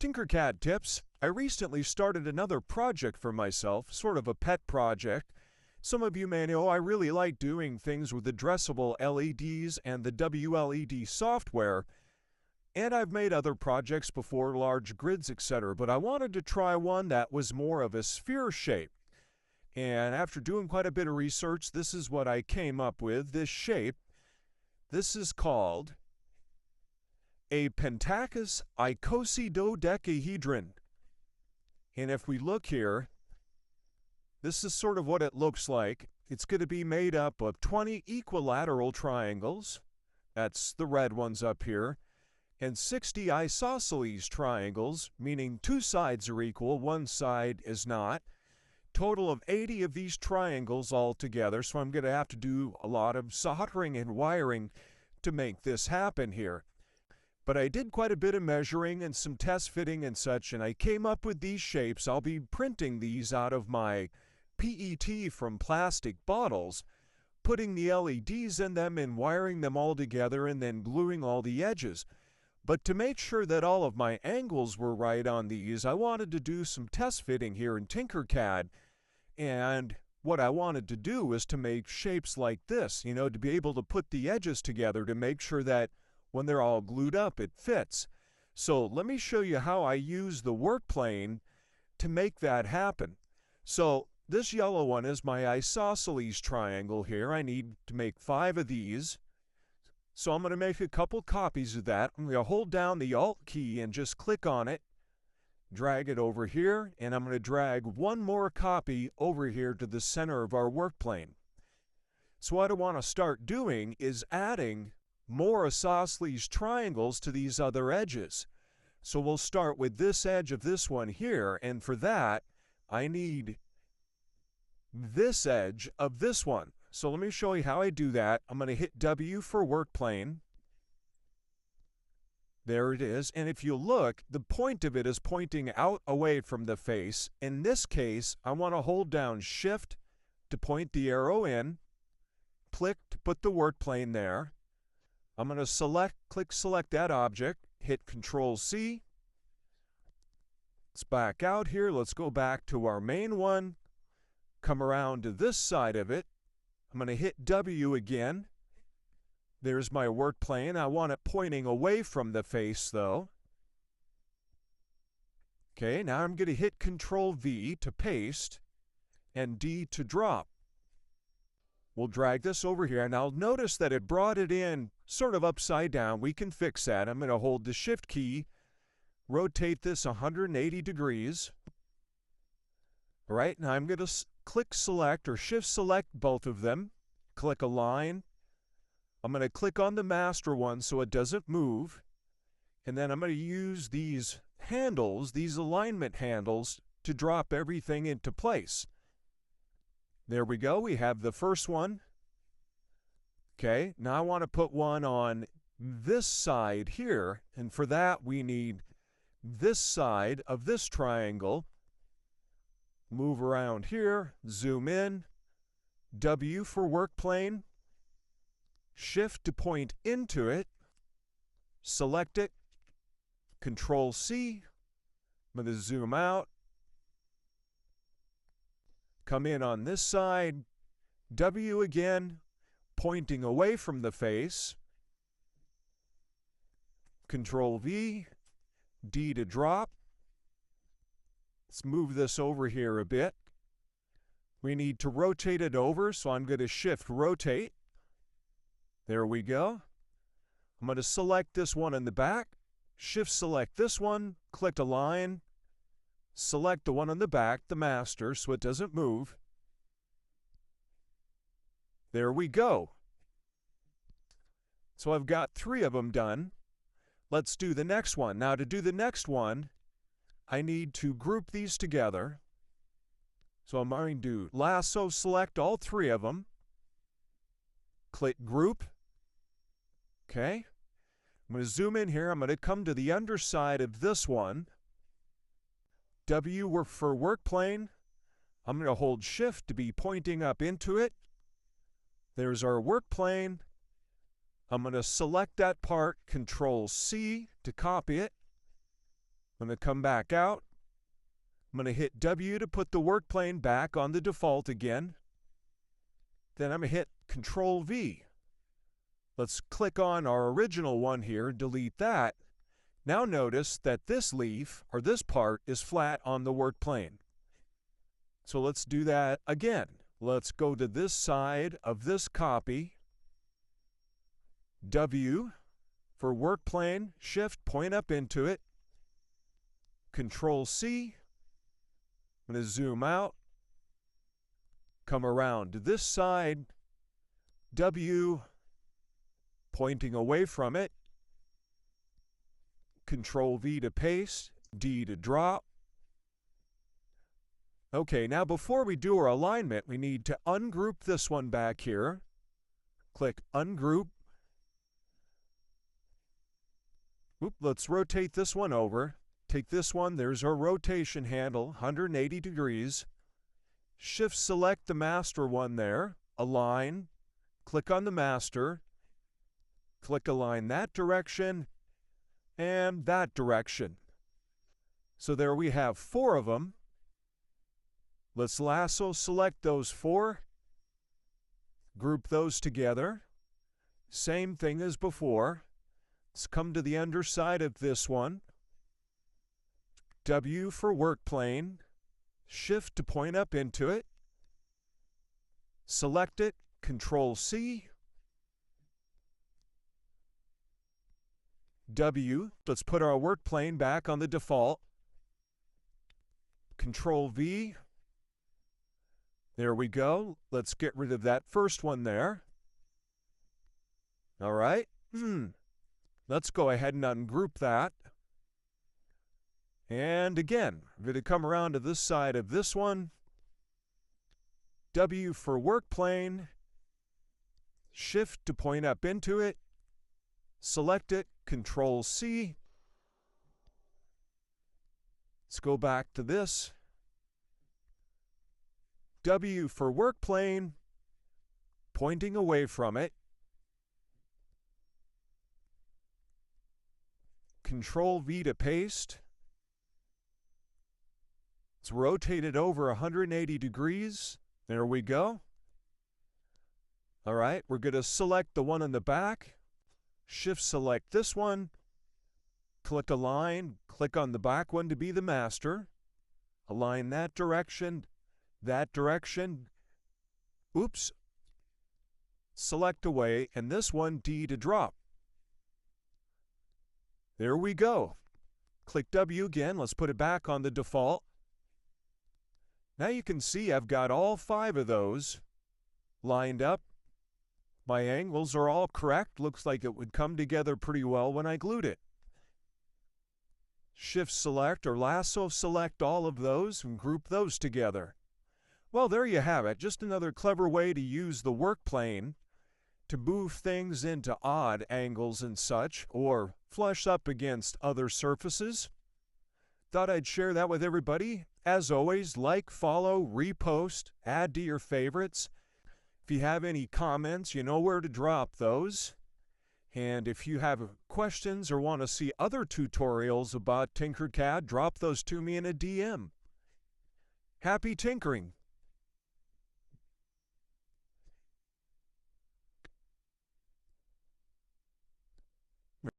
TinkerCAD tips. I recently started another project for myself, sort of a pet project. Some of you may know I really like doing things with addressable LEDs and the WLED software, and I've made other projects before, large grids, etc., but I wanted to try one that was more of a sphere shape. And after doing quite a bit of research, this is what I came up with, this shape. This is called a pentachus icosahedron. And if we look here, this is sort of what it looks like. It's going to be made up of 20 equilateral triangles, that's the red ones up here, and 60 isosceles triangles, meaning two sides are equal, one side is not. Total of 80 of these triangles altogether, so I'm going to have to do a lot of soldering and wiring to make this happen here. But I did quite a bit of measuring and some test fitting and such, and I came up with these shapes. I'll be printing these out of my PET from plastic bottles, putting the LEDs in them and wiring them all together and then gluing all the edges. But to make sure that all of my angles were right on these, I wanted to do some test fitting here in TinkerCAD, and what I wanted to do was to make shapes like this, to be able to put the edges together to make sure that when they're all glued up, it fits. So let me show you how I use the workplane to make that happen. So this yellow one is my isosceles triangle here. I need to make 5 of these. So I'm going to make a couple copies of that. I'm going to hold down the Alt key and just click on it, drag it over here, and I'm going to drag one more copy over here to the center of our workplane. So what I want to start doing is adding more isosceles triangles to these other edges. So we'll start with this edge of this one here, and for that I need this edge of this one. So let me show you how I do that. I'm going to hit W for workplane. There it is, and if you look, the point of it is pointing out away from the face. In this case, I want to hold down Shift to point the arrow in, click to put the workplane there. I'm going to click select that object, hit Control C. Let's back out here. Let's go back to our main one, come around to this side of it. I'm going to hit W again. There's my workplane. I want it pointing away from the face though. Okay, now I'm going to hit Control V to paste and D to drop. We'll drag this over here, and I'll notice that it brought it in sort of upside down. We can fix that. I'm going to hold the Shift key, rotate this 180 degrees. All right, now I'm going to click select or Shift select both of them, click Align. I'm going to click on the master one so it doesn't move, and then I'm going to use these handles, these alignment handles, to drop everything into place. There we go, we have the first one. Okay, now I want to put one on this side here, and for that we need this side of this triangle. Move around here, zoom in, W for workplane, Shift to point into it, select it, Control C, I'm going to zoom out, come in on this side, W again, pointing away from the face, Control V, D to drop. Let's move this over here a bit. We need to rotate it over, so I'm going to Shift rotate. There we go. I'm going to select this one in the back, Shift select this one, click Align, select the one in the back, the master, so it doesn't move. There we go. So I've got 3 of them done. Let's do the next one. Now to do the next one, I need to group these together. So I'm going to lasso select all 3 of them. Click Group. Okay. I'm going to zoom in here. I'm going to come to the underside of this one. W for workplane. I'm going to hold Shift to be pointing up into it. There's our workplane. I'm going to select that part, Control C to copy it. I'm going to come back out. I'm going to hit W to put the work plane back on the default again. Then I'm going to hit Control V. Let's click on our original one here, delete that. Now notice that this leaf, or this part, is flat on the work plane. So let's do that again. Let's go to this side of this copy. W for work plane, Shift, point up into it. Control C. I'm going to zoom out. Come around to this side. W, pointing away from it. Control V to paste, D to drop. Okay, now before we do our alignment, we need to ungroup this one back here. Click Ungroup. Oop, let's rotate this one over. Take this one, there's our rotation handle, 180 degrees. Shift select the master one there, align, click on the master, click align that direction, and that direction. So there we have 4 of them. Let's lasso select those 4, group those together. Same thing as before. Let's come to the underside of this one. W for work plane, Shift to point up into it. Select it, Control C. W, let's put our work plane back on the default. Control V. There we go. Let's get rid of that first one there. All right. Let's go ahead and ungroup that. And again, I'm going to come around to this side of this one. W for work plane. Shift to point up into it. Select it, Control C. Let's go back to this. W for work plane, pointing away from it. Control V to paste. Let's rotate it over 180 degrees. There we go. All right, we're going to select the one in the back. Shift select this one. Click Align. Click on the back one to be the master. Align that direction. That direction. Oops. Select away, and this one D to drop. There we go. Click W again. Let's put it back on the default. Now you can see I've got all 5 of those lined up. My angles are all correct. Looks like it would come together pretty well when I glued it. Shift select or lasso select all of those and group those together. Well, there you have it. Just another clever way to use the work plane to move things into odd angles and such, or flush up against other surfaces. Thought I'd share that with everybody. As always, like, follow, repost, add to your favorites. If you have any comments, you know where to drop those. And if you have questions or want to see other tutorials about TinkerCAD, drop those to me in a DM. Happy tinkering!